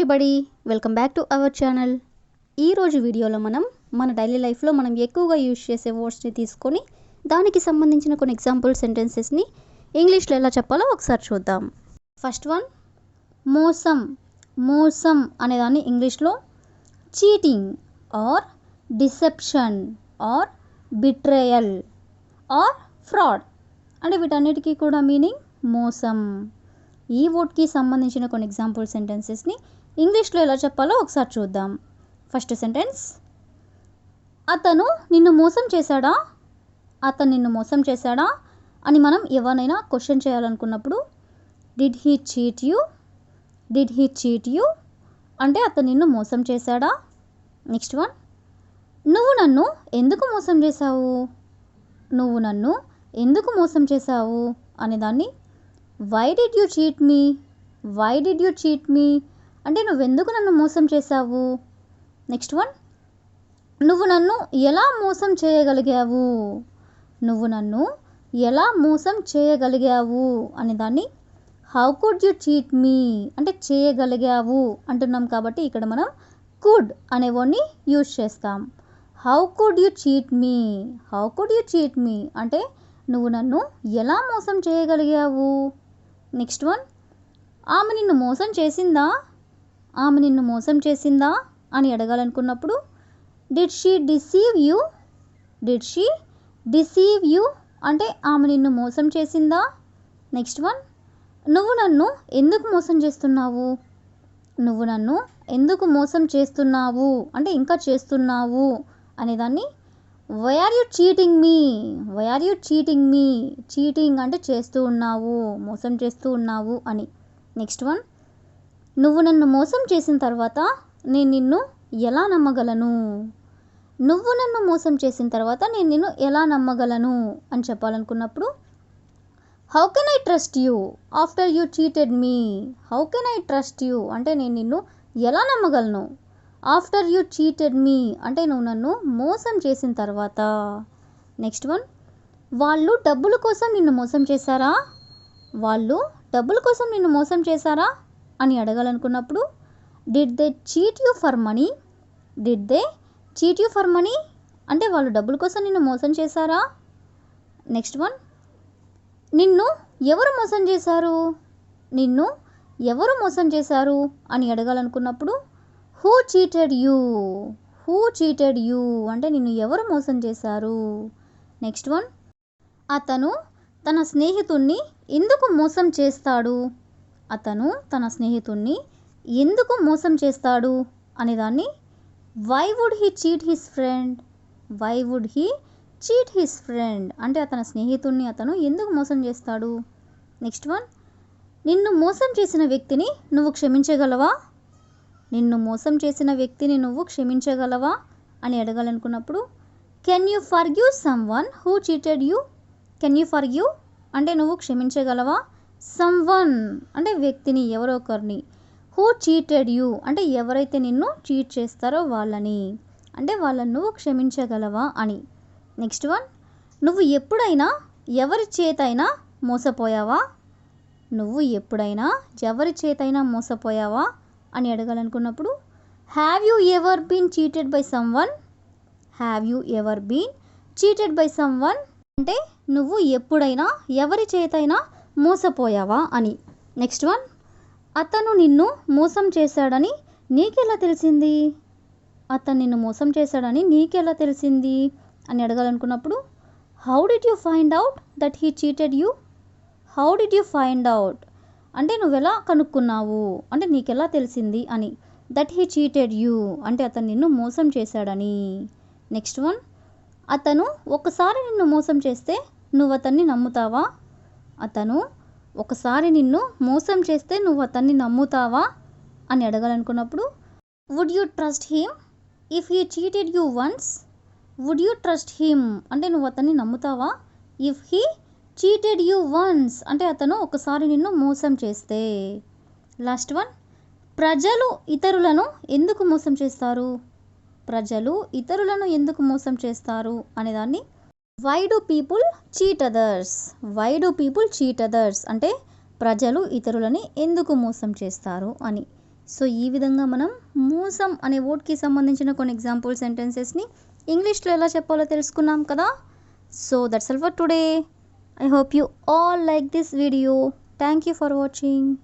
Everybody, welcome back to our channel. ఈరోజు వీడియోలో మన డైలీ లైఫ్లో మనం ఎక్కువగా యూజ్ చేసే వర్డ్స్ని తీసుకొని దానికి సంబంధించిన కొన్ని ఎగ్జాంపుల్ సెంటెన్సెస్ని ఇంగ్లీష్లో ఎలా చెప్పాలో ఒకసారి చూద్దాం. ఫస్ట్ వన్, మోసం. మోసం అనేదాన్ని ఇంగ్లీష్లో cheating or deception or betrayal or fraud అంటే వీటన్నిటికీ కూడా మీనింగ్ మోసం. ఈ వర్డ్కి సంబంధించిన కొన్ని ఎగ్జాంపుల్ సెంటెన్సెస్ని ఇంగ్లీష్లో ఎలా చెప్పాలో ఒకసారి చూద్దాం. ఫస్ట్ సెంటెన్స్, అతను నిన్ను మోసం చేశాడా, అతను నిన్ను మోసం చేశాడా అని మనం ఎవరినైనా క్వశ్చన్ చేయాలనుకున్నప్పుడు did he cheat you, did he cheat you అంటే అతను నిన్ను మోసం చేశాడా. నెక్స్ట్ వన్, నువ్వు నన్ను ఎందుకు మోసం చేశావు, నువ్వు నన్ను ఎందుకు మోసం చేశావు అనేదాన్ని why did you cheat me, why did you cheat me అంటే నువ్వెందుకు నన్ను మోసం చేశావు. నెక్స్ట్ వన్, నువ్వు నన్ను ఎలా మోసం చేయగలిగావు, నువ్వు నన్ను ఎలా మోసం చేయగలిగావు అనేదాన్ని how could you cheat me అంటే చేయగలిగావు అంటున్నాం కాబట్టి ఇక్కడ మనం కుడ్ అనే వర్డ్ని యూజ్ చేస్తాం. How could you cheat me, how could you cheat me అంటే నువ్వు నన్ను ఎలా మోసం చేయగలిగావు. నెక్స్ట్ వన్, ఆమె నిన్ను మోసం చేసిందా, ఆమె నిన్ను మోసం చేసిందా అని అడగాలనుకున్నప్పుడు did she deceive you, did she deceive you అంటే ఆమె నిన్ను మోసం చేసిందా. నెక్స్ట్ వన్, నువ్వు నన్ను ఎందుకు మోసం చేస్తున్నావు, నువ్వు నన్ను ఎందుకు మోసం చేస్తున్నావు అంటే ఇంకా చేస్తున్నావు అనేదాన్ని why are you cheating me, why are you cheating me cheating అంటే చేస్తూ ఉన్నావు, మోసం చేస్తూ ఉన్నావు అని. నెక్స్ట్ వన్, నువ్వు నన్ను మోసం చేసిన తర్వాత నేను నిన్ను ఎలా నమ్మగలను, నువ్వు నన్ను మోసం చేసిన తర్వాత నేను నిన్ను ఎలా నమ్మగలను అని చెప్పాలనుకున్నప్పుడు how can I trust you after you cheated me, how can I trust you అంటే నేను నిన్ను ఎలా నమ్మగలను. ఆఫ్టర్ యూ చీటెడ్ మీ అంటే నువ్వు నన్ను మోసం చేసిన తర్వాత. నెక్స్ట్ వన్, వాళ్ళు డబ్బుల కోసం నిన్ను మోసం చేశారా, వాళ్ళు డబ్బుల కోసం నిన్ను మోసం చేశారా అని అడగాలనుకున్నప్పుడు did they cheat you for money, did they cheat you for money అంటే వాళ్ళు డబ్బుల కోసం నిన్ను మోసం చేశారా. నెక్స్ట్ వన్, నిన్ను ఎవరు మోసం చేశారు, నిన్ను ఎవరు మోసం చేశారు అని అడగాలనుకున్నప్పుడు who cheated you, who cheated you అంటే నిన్ను ఎవరు మోసం చేశారు. నెక్స్ట్ వన్, అతను తన స్నేహితుణ్ణి ఎందుకు మోసం చేస్తాడు, అతను తన స్నేహితుణ్ణి ఎందుకు మోసం చేస్తాడు అనేదాన్ని why would he cheat his friend, why would he cheat his friend అంటే అతని స్నేహితుణ్ణి అతను ఎందుకు మోసం చేస్తాడు. నెక్స్ట్ వన్, నిన్ను మోసం చేసిన వ్యక్తిని నువ్వు క్షమించగలవా, నిన్ను మోసం చేసిన వ్యక్తిని నువ్వు క్షమించగలవా అని అడగాలనుకున్నప్పుడు can you forgive someone who cheated you, can you forgive అంటే నువ్వు క్షమించగలవా. సమ్ వన్ అంటే వ్యక్తిని ఎవరో ఒకరిని, హూ చీటెడ్ యూ అంటే ఎవరైతే నిన్ను చీట్ చేస్తారో వాళ్ళని అంటే వాళ్ళని నువ్వు క్షమించగలవా అని. నెక్స్ట్ వన్, నువ్వు ఎప్పుడైనా ఎవరి చేతైనా మోసపోయావా, నువ్వు ఎప్పుడైనా ఎవరి చేతైనా మోసపోయావా అని అడగాలనుకున్నప్పుడు have you ever been cheated by someone, have you ever been cheated by someone అంటే నువ్వు ఎప్పుడైనా ఎవరి చేతైనా మోసపోయావా అని. నెక్స్ట్ వన్, అతను నిన్ను మోసం చేశాడని నీకెలా తెలిసింది, అతను నిన్ను మోసం చేశాడని నీకెలా తెలిసింది అని అడగాలనుకున్నప్పుడు how did you find out that he cheated you, how did you find out అంటే నువ్వెలా కనుక్కున్నావు అంటే నీకెలా తెలిసింది అని. దట్ హీ చీటెడ్ యూ అంటే అతను నిన్ను మోసం చేశాడని. నెక్స్ట్ వన్, అతను ఒకసారి నిన్ను మోసం చేస్తే నువ్వు అతన్ని నమ్ముతావా, అతను ఒకసారి నిన్ను మోసం చేస్తే నువ్వు అతన్ని నమ్ముతావా అని అడగాలనుకున్నప్పుడు would you trust him if he cheated you once, would you trust him అంటే నువ్వు అతన్ని నమ్ముతావా. If he cheated you once అంటే అతను ఒకసారి నిన్ను మోసం చేస్తే. లాస్ట్ వన్, ప్రజలు ఇతరులను ఎందుకు మోసం చేస్తారు, ప్రజలు ఇతరులను ఎందుకు మోసం చేస్తారు అనేదాన్ని why do people cheat others, why do people cheat others అంటే ప్రజలు ఇతరులని ఎందుకు మోసం చేస్తారు అని. సో ఈ విధంగా మనం మోసం అనే వర్డ్కి సంబంధించిన కొన్ని ఎగ్జాంపుల్ సెంటెన్సెస్ని ఇంగ్లీష్లో ఎలా చెప్పాలో తెలుసుకున్నాం కదా. So that's all for today. I hope you all like this video. Thank you for watching.